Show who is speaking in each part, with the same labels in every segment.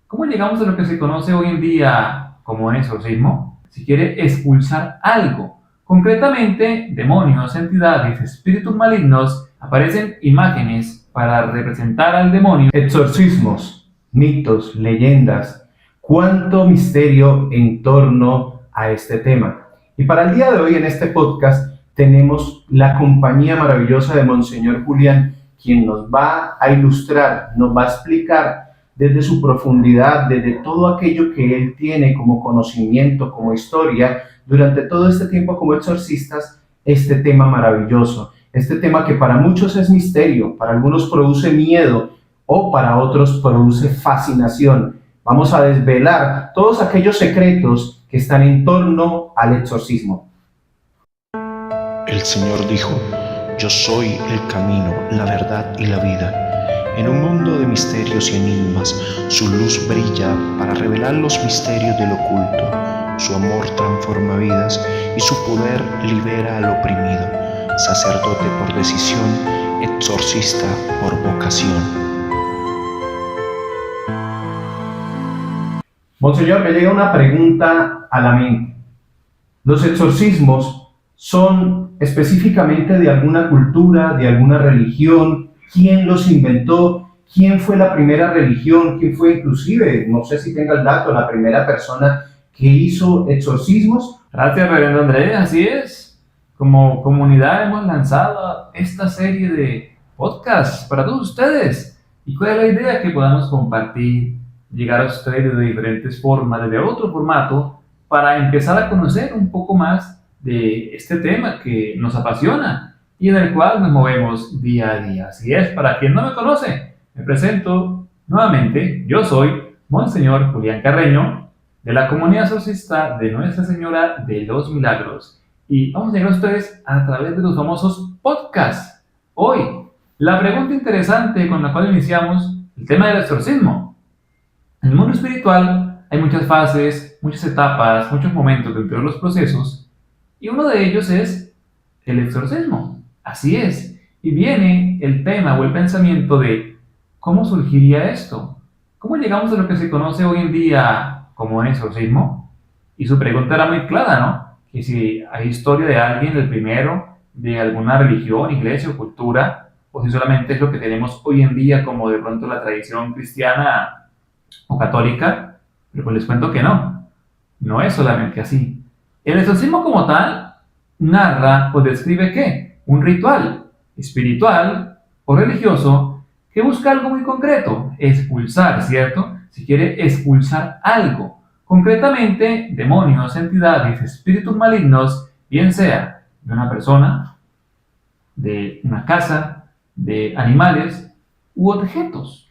Speaker 1: ¿Cómo llegamos a lo que se conoce hoy en día como un exorcismo? Si quiere expulsar algo, concretamente demonios, entidades, espíritus malignos, aparecen imágenes para representar al demonio.
Speaker 2: Exorcismos, mitos, leyendas, cuánto misterio en torno a este tema. Y para el día de hoy en este podcast tenemos la compañía maravillosa de Monseñor Julián, quien nos va a ilustrar, nos va a explicar desde su profundidad, desde todo aquello que él tiene como conocimiento, como historia, durante todo este tiempo como exorcistas, este tema maravilloso, este tema que para muchos es misterio, para algunos produce miedo o para otros produce fascinación. Vamos a desvelar todos aquellos secretos que están en torno al exorcismo.
Speaker 3: El Señor dijo: yo soy el camino, la verdad y la vida. En un mundo de misterios y enigmas, su luz brilla para revelar los misterios del oculto. Su amor transforma vidas y su poder libera al oprimido. Sacerdote por decisión, exorcista por vocación.
Speaker 2: Monseñor, me llega una pregunta a la mente. ¿Los exorcismos son específicamente de alguna cultura, de alguna religión? ¿Quién los inventó? ¿Quién fue la primera religión? ¿Quién fue inclusive, no sé si tenga el dato, la primera persona que hizo exorcismos?
Speaker 1: Gracias, Reverendo Andrés, así es. Como comunidad hemos lanzado esta serie de podcasts para todos ustedes. ¿Y cuál es la idea? Que podamos compartir, llegar a ustedes de diferentes formas, de otro formato, para empezar a conocer un poco más de este tema que nos apasiona y en el cual nos movemos día a día. Así es, para quien no me conoce, me presento nuevamente. Yo soy Monseñor Julián Carreño, de la Comunidad Exorcista de Nuestra Señora de los Milagros. Y vamos a llegar a ustedes a través de los famosos podcasts. Hoy, la pregunta interesante con la cual iniciamos el tema del exorcismo. En el mundo espiritual hay muchas fases, muchas etapas, muchos momentos dentro de los procesos, y uno de ellos es el exorcismo. Así es, y viene el tema o el pensamiento de ¿cómo surgiría esto? ¿Cómo llegamos a lo que se conoce hoy en día como un exorcismo? Y su pregunta era muy clara, ¿no? Que si hay historia de alguien, el primero, de alguna religión, iglesia o cultura, o si solamente es lo que tenemos hoy en día como de pronto la tradición cristiana o católica, pero pues les cuento que no es solamente así. El exorcismo como tal narra o describe ¿qué? Un ritual espiritual o religioso que busca algo muy concreto, expulsar, ¿cierto? Si quiere expulsar algo, concretamente demonios, entidades, espíritus malignos, bien sea de una persona, de una casa, de animales u objetos.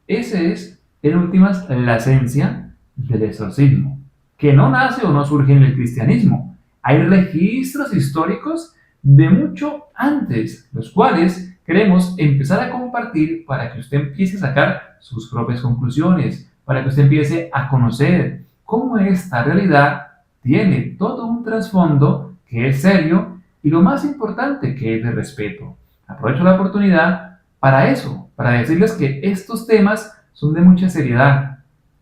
Speaker 1: Ese es, en últimas, la esencia del exorcismo, que no nace o no surge en el cristianismo. Hay registros históricos de mucho antes, los cuales queremos empezar a compartir para que usted empiece a sacar sus propias conclusiones, para que usted empiece a conocer cómo esta realidad tiene todo un trasfondo que es serio y lo más importante que es de respeto. Aprovecho la oportunidad para eso, para decirles que estos temas son de mucha seriedad,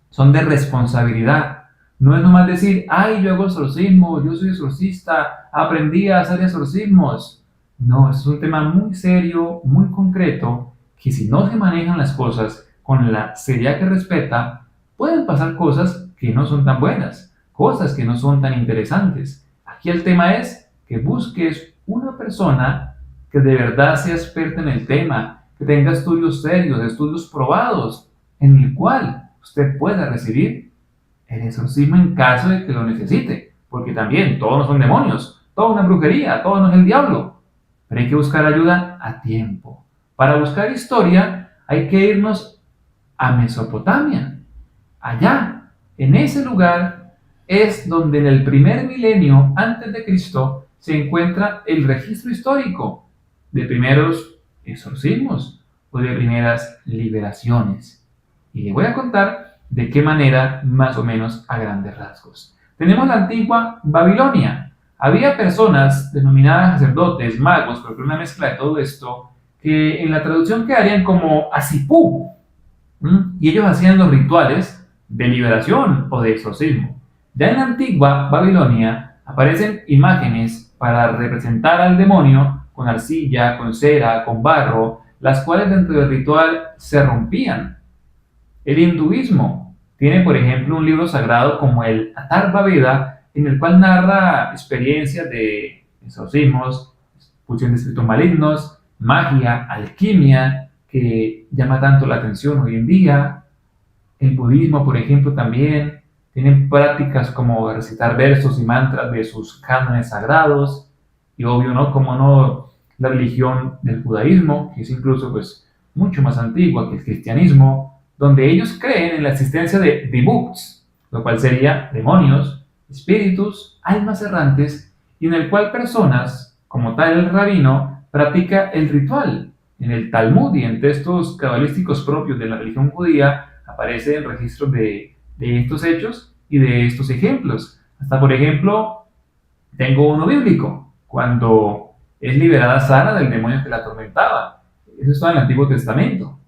Speaker 1: son de responsabilidad. No es nomás decir, ay, yo hago exorcismo, yo soy exorcista, aprendí a hacer exorcismos. No, es un tema muy serio, muy concreto, que si no se manejan las cosas con la seriedad que respeta, pueden pasar cosas que no son tan buenas, cosas que no son tan interesantes. Aquí el tema es que busques una persona que de verdad sea experta en el tema, que tenga estudios serios, estudios probados, en el cual usted pueda recibir el exorcismo en caso de que lo necesite, porque también todos no son demonios, todo es una brujería, todo no es el diablo, pero hay que buscar ayuda a tiempo. Para buscar historia hay que irnos a Mesopotamia. Allá, en ese lugar, es donde en el primer milenio antes de Cristo se encuentra el registro histórico de primeros exorcismos o de primeras liberaciones. Y le voy a contar de qué manera, más o menos a grandes rasgos. Tenemos la antigua Babilonia. Había personas denominadas sacerdotes, magos, porque una mezcla de todo esto, que en la traducción quedarían como asipú. Y ellos hacían los rituales de liberación o de exorcismo. Ya en la antigua Babilonia aparecen imágenes para representar al demonio con arcilla, con cera, con barro, las cuales dentro del ritual se rompían. El hinduismo tiene, por ejemplo, un libro sagrado como el Atharva Veda, en el cual narra experiencias de exorcismos, expulsión de espíritus malignos, magia, alquimia, que llama tanto la atención hoy en día. El budismo, por ejemplo, también tienen prácticas como recitar versos y mantras de sus cánones sagrados. Y obvio, ¿no? Como no, la religión del judaísmo, que es incluso pues mucho más antigua que el cristianismo, donde ellos creen en la existencia de debuts, lo cual sería demonios, espíritus, almas errantes, y en el cual personas, como tal el rabino, practica el ritual. En el Talmud y en textos cabalísticos propios de la religión judía aparecen registros de estos hechos y de estos ejemplos. Hasta, por ejemplo, tengo uno bíblico, cuando es liberada Sara del demonio que la atormentaba. Eso está en el Antiguo Testamento.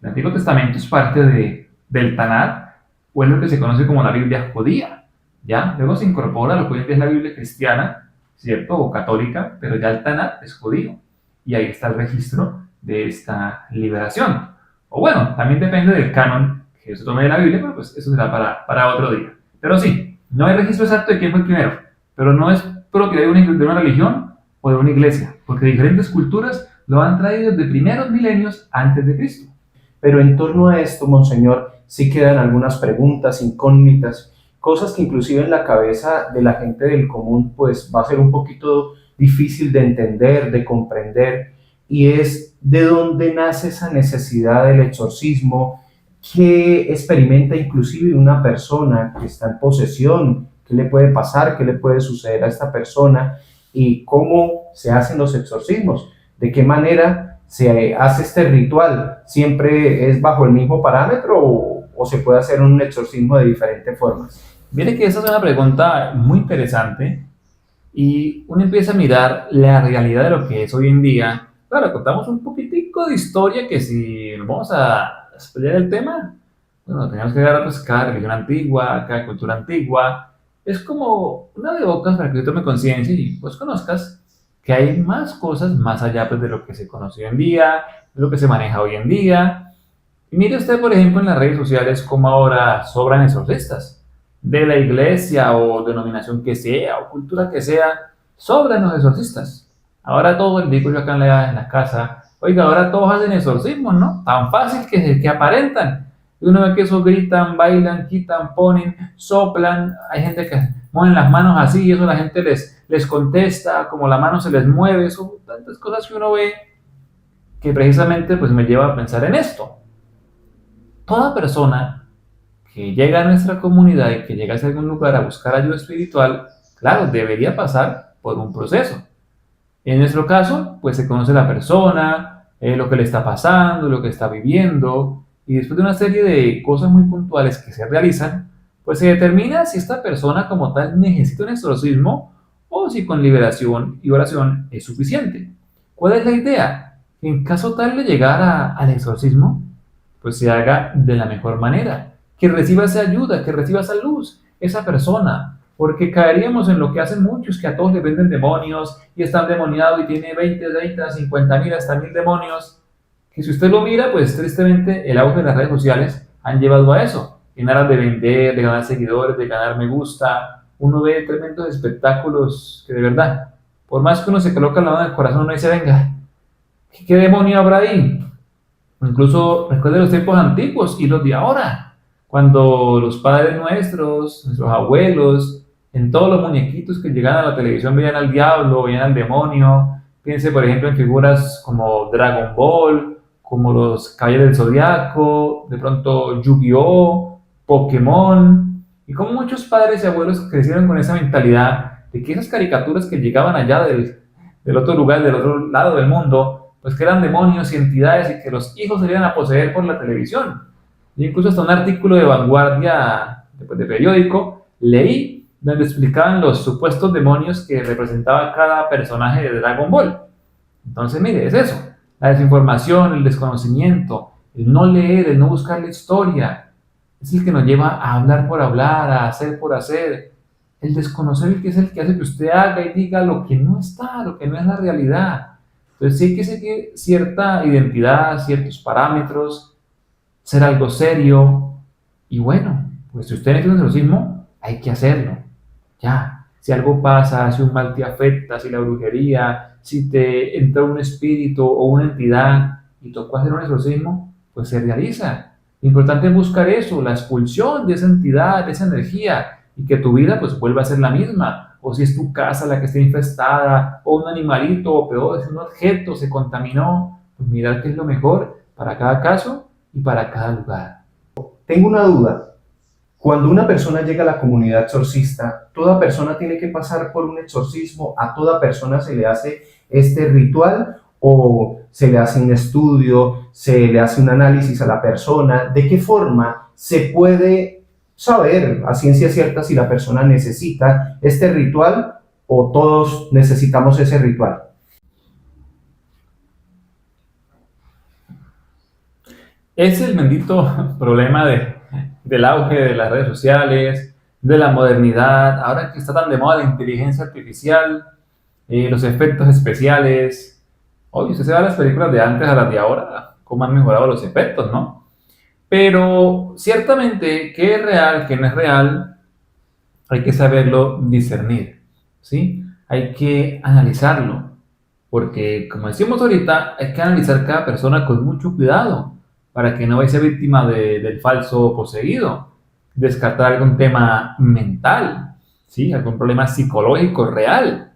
Speaker 1: El Antiguo Testamento es parte del Tanat, o es lo que se conoce como la Biblia judía. ¿Ya? Luego se incorpora a lo que hoy en día es la Biblia cristiana, ¿cierto? O católica, pero ya el Tanat es judío. Y ahí está el registro de esta liberación. O bueno, también depende del canon que se tome de la Biblia, pero pues eso será para otro día. Pero sí, no hay registro exacto de quién fue el primero, pero no es propiedad de una religión o de una iglesia, porque diferentes culturas lo han traído desde primeros milenios antes de Cristo.
Speaker 2: Pero en torno a esto, Monseñor, sí quedan algunas preguntas, incógnitas, cosas que inclusive en la cabeza de la gente del común pues va a ser un poquito difícil de entender, de comprender, y es de dónde nace esa necesidad del exorcismo, qué experimenta inclusive una persona que está en posesión, qué le puede pasar, qué le puede suceder a esta persona y cómo se hacen los exorcismos, de qué manera se hace este ritual, siempre es bajo el mismo parámetro o se puede hacer un exorcismo de diferentes formas.
Speaker 1: Mire que esa es una pregunta muy interesante y uno empieza a mirar la realidad de lo que es hoy en día. Claro, contamos un poquitico de historia que si nos vamos a estudiar el tema, bueno, tenemos que agarrar pues cada religión antigua, cada cultura antigua. Es como una de bocas para que yo tome conciencia y pues conozcas que hay más cosas más allá pues, de lo que se conoce hoy en día, de lo que se maneja hoy en día. Y mire usted, por ejemplo, en las redes sociales cómo ahora sobran exorcistas de la iglesia o denominación que sea o cultura que sea, sobran los exorcistas. Ahora todo el digo yo acá en la casa, oiga, ahora todos hacen exorcismos, ¿no? Tan fácil que aparentan. Y uno ve que eso gritan, bailan, quitan, ponen, soplan. Hay gente que mueven las manos así y eso la gente les contesta, como la mano se les mueve. Son tantas cosas que uno ve que precisamente pues me lleva a pensar en esto. Toda persona que llega a nuestra comunidad y que llega a algún lugar a buscar ayuda espiritual, claro, debería pasar por un proceso. En nuestro caso, pues se conoce la persona, lo que le está pasando, lo que está viviendo, y después de una serie de cosas muy puntuales que se realizan, pues se determina si esta persona como tal necesita un exorcismo o si con liberación y oración es suficiente. ¿Cuál es la idea? Que en caso tal de llegar al exorcismo, pues se haga de la mejor manera, que reciba esa ayuda, que reciba esa luz, esa persona, porque caeríamos en lo que hacen muchos, que a todos les venden demonios y está endemoniado y tiene 20, 30, 50,000, hasta 1,000 demonios, que si usted lo mira, pues tristemente el auge de las redes sociales han llevado a eso, en aras de vender, de ganar seguidores, de ganar me gusta. Uno ve tremendos espectáculos que de verdad, por más que uno se coloca la mano en el corazón, uno dice, venga, ¿qué demonio habrá ahí? Incluso recuerde los tiempos antiguos y los de ahora, cuando los padres nuestros abuelos, en todos los muñequitos que llegaban a la televisión veían al diablo, veían al demonio. Piense, por ejemplo, en figuras como Dragon Ball, como los Caballeros del Zodiaco, de pronto Yu-Gi-Oh!, Pokémon, y como muchos padres y abuelos crecieron con esa mentalidad de que esas caricaturas que llegaban allá del otro lugar, del otro lado del mundo, pues que eran demonios y entidades y que los hijos se iban a poseer por la televisión. Y incluso hasta un artículo de Vanguardia, de periódico, leí donde explicaban los supuestos demonios que representaba cada personaje de Dragon Ball. Entonces, mire, es eso, la desinformación, el desconocimiento, el no leer, el no buscar la historia, es el que nos lleva a hablar por hablar, a hacer por hacer. El desconocer el que es el que hace que usted haga y diga lo que no está, lo que no es la realidad. Entonces sí hay que seguir cierta identidad, ciertos parámetros, ser algo serio. Y bueno, pues si usted necesita un exorcismo, hay que hacerlo. Ya, si algo pasa, si un mal te afecta, si la brujería, si te entra un espíritu o una entidad y tocó hacer un exorcismo, pues se realiza. Lo importante es buscar eso, la expulsión de esa entidad, de esa energía, y que tu vida pues vuelva a ser la misma. O si es tu casa la que está infestada, o un animalito, o peor, si un objeto se contaminó, pues mirar qué es lo mejor para cada caso y para cada lugar.
Speaker 2: Tengo una duda. Cuando una persona llega a la comunidad exorcista, ¿toda persona tiene que pasar por un exorcismo? ¿A toda persona se le hace este ritual? ¿O se le hace un estudio, se le hace un análisis a la persona? ¿De qué forma se puede saber a ciencia cierta si la persona necesita este ritual o todos necesitamos ese ritual?
Speaker 1: Es el bendito problema del auge de las redes sociales, de la modernidad, ahora que está tan de moda la inteligencia artificial, los efectos especiales. Oye, usted se va a las películas de antes a las de ahora, cómo han mejorado los efectos, ¿no? Pero ciertamente, qué es real, qué no es real, hay que saberlo discernir, ¿sí? Hay que analizarlo, porque como decimos ahorita, hay que analizar cada persona con mucho cuidado para que no vaya a ser víctima del falso poseído, descartar algún tema mental, ¿sí? Algún problema psicológico real,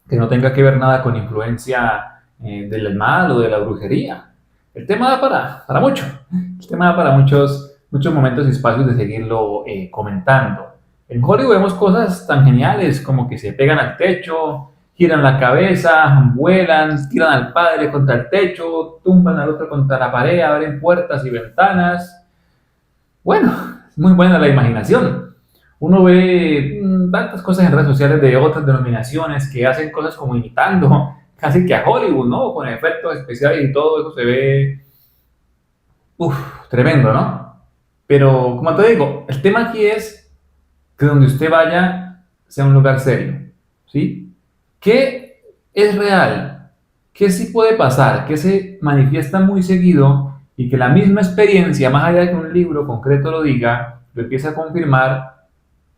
Speaker 1: que no tenga que ver nada con influencia del mal o de la brujería. El tema da para mucho, el tema da para muchos momentos y espacios de seguirlo comentando. En Hollywood vemos cosas tan geniales como que se pegan al techo, giran la cabeza, vuelan, tiran al padre contra el techo, tumban al otro contra la pared, abren puertas y ventanas. Bueno, es muy buena la imaginación. Uno ve tantas cosas en redes sociales de otras denominaciones que hacen cosas como imitando casi que a Hollywood, ¿no? Con efectos especiales y todo eso se ve tremendo, ¿no? Pero como te digo, el tema aquí es que donde usted vaya sea un lugar serio, ¿sí? ¿Qué es real? ¿Qué sí puede pasar? ¿Qué se manifiesta muy seguido y que la misma experiencia, más allá de que un libro concreto lo diga, lo empieza a confirmar?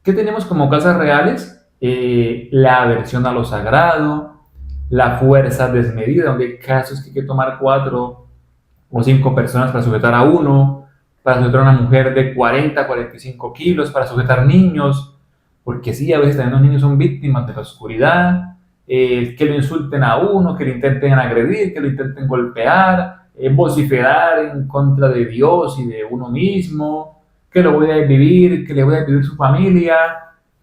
Speaker 1: ¿Qué tenemos como causas reales? La aversión a lo sagrado, la fuerza desmedida, donde hay casos que hay que tomar 4 o 5 personas para sujetar a uno, para sujetar a una mujer de 40 a 45 kilos, para sujetar niños, porque sí, a veces también los niños son víctimas de la oscuridad, que lo insulten a uno, que lo intenten agredir, que lo intenten golpear, vociferar en contra de Dios y de uno mismo, que lo voy a vivir, que le voy a vivir su familia.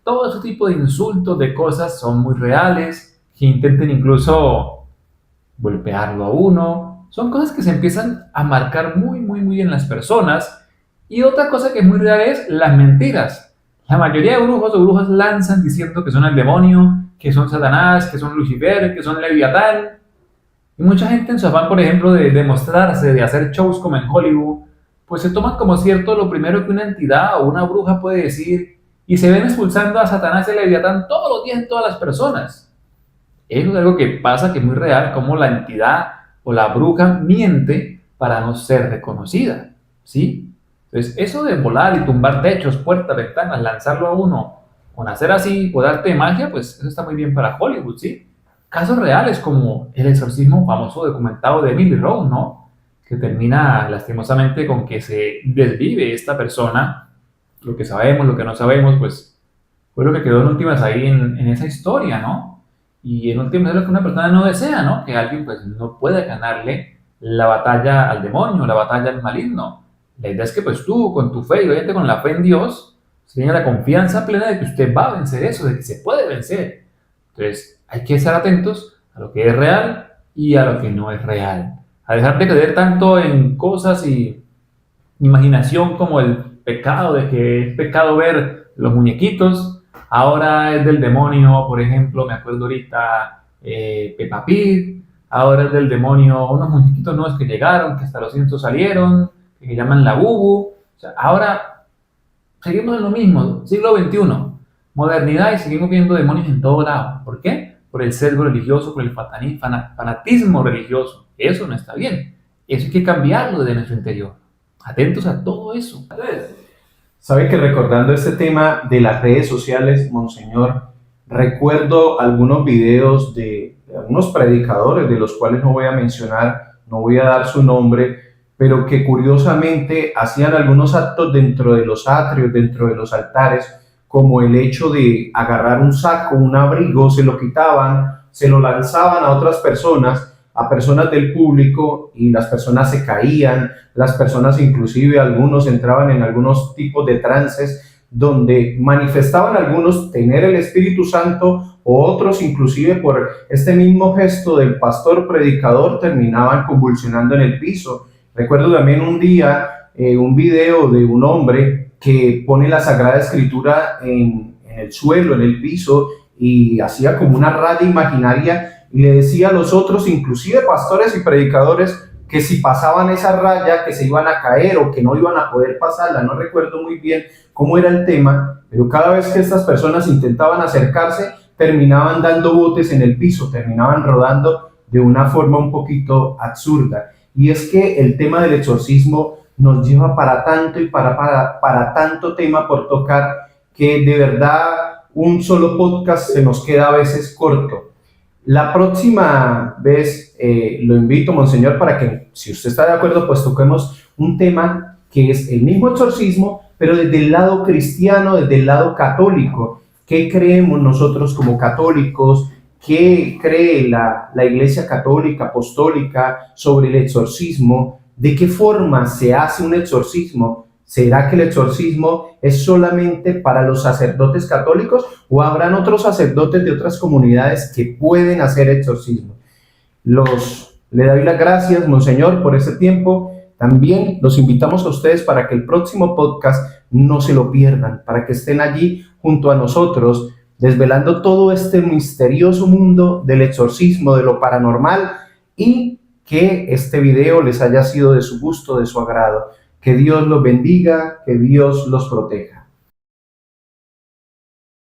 Speaker 1: Todo ese tipo de insultos, de cosas son muy reales, que intenten incluso golpearlo a uno. Son cosas que se empiezan a marcar muy en las personas. Y otra cosa que es muy real es las mentiras. La mayoría de brujos o brujas lanzan diciendo que son el demonio, que son Satanás, que son Lucifer, que son Leviatán. Y mucha gente en su afán, por ejemplo, de demostrarse, de hacer shows como en Hollywood, pues se toman como cierto lo primero que una entidad o una bruja puede decir y se ven expulsando a Satanás y a Leviatán todos los días en todas las personas. Eso es algo que pasa, que es muy real, como la entidad o la bruja miente para no ser reconocida, ¿sí? Entonces, eso de volar y tumbar techos, puertas, ventanas, lanzarlo a uno, con hacer así, por arte de magia, pues eso está muy bien para Hollywood, ¿sí? Casos reales como el exorcismo famoso documentado de Emily Rose, ¿no? Que termina lastimosamente con que se desvive esta persona. Lo que sabemos, lo que no sabemos, pues fue lo que quedó en últimas ahí en esa historia, ¿no? Y en últimas es lo que una persona no desea, ¿no? Que alguien pues no pueda ganarle la batalla al demonio, la batalla al maligno. La idea es que pues tú, con tu fe y obviamente con la fe en Dios, tenga la confianza plena de que usted va a vencer eso, de que se puede vencer. Entonces hay que estar atentos a lo que es real y a lo que no es real. A dejar de creer tanto en cosas y imaginación como el pecado, de que es pecado ver los muñequitos. Ahora es del demonio, por ejemplo, me acuerdo ahorita Peppa Pig. Ahora es del demonio unos muñequitos nuevos que llegaron, que hasta los cientos salieron, que llaman la Bubu. O sea, ahora seguimos en lo mismo, siglo XXI, modernidad y seguimos viendo demonios en todo lado. ¿Por qué? Por el sesgo religioso, por el fanatismo religioso. Eso no está bien. Eso hay que cambiarlo desde nuestro interior. Atentos a todo eso.
Speaker 2: Sabe que recordando este tema de las redes sociales, Monseñor, recuerdo algunos videos de algunos predicadores, de los cuales no voy a mencionar, no voy a dar su nombre, pero que curiosamente hacían algunos actos dentro de los atrios, dentro de los altares, como el hecho de agarrar un saco, un abrigo, se lo quitaban, se lo lanzaban a otras personas, a personas del público, y las personas se caían, las personas inclusive algunos entraban en algunos tipos de trances donde manifestaban algunos tener el Espíritu Santo, o otros inclusive por este mismo gesto del pastor predicador terminaban convulsionando en el piso. Recuerdo también un día un video de un hombre que pone la Sagrada Escritura en el suelo, en el piso, y hacía como una raya imaginaria y le decía a los otros, inclusive pastores y predicadores, que si pasaban esa raya que se iban a caer o que no iban a poder pasarla. No recuerdo muy bien cómo era el tema, pero cada vez que estas personas intentaban acercarse, terminaban dando botes en el piso, terminaban rodando de una forma un poquito absurda. Y es que el tema del exorcismo nos lleva para tanto y para tanto tema por tocar, que de verdad un solo podcast se nos queda a veces corto. La próxima vez lo invito, Monseñor, para que, si usted está de acuerdo, pues toquemos un tema que es el mismo exorcismo, pero desde el lado cristiano, desde el lado católico. ¿Qué creemos nosotros como católicos? ¿Qué cree la Iglesia Católica Apostólica sobre el exorcismo? ¿De qué forma se hace un exorcismo? ¿Será que el exorcismo es solamente para los sacerdotes católicos o habrán otros sacerdotes de otras comunidades que pueden hacer exorcismo? Le doy las gracias, Monseñor, por este tiempo. También los invitamos a ustedes para que el próximo podcast no se lo pierdan, para que estén allí junto a nosotros, desvelando todo este misterioso mundo del exorcismo, de lo paranormal, y que este video les haya sido de su gusto, de su agrado. Que Dios los bendiga, que Dios los proteja.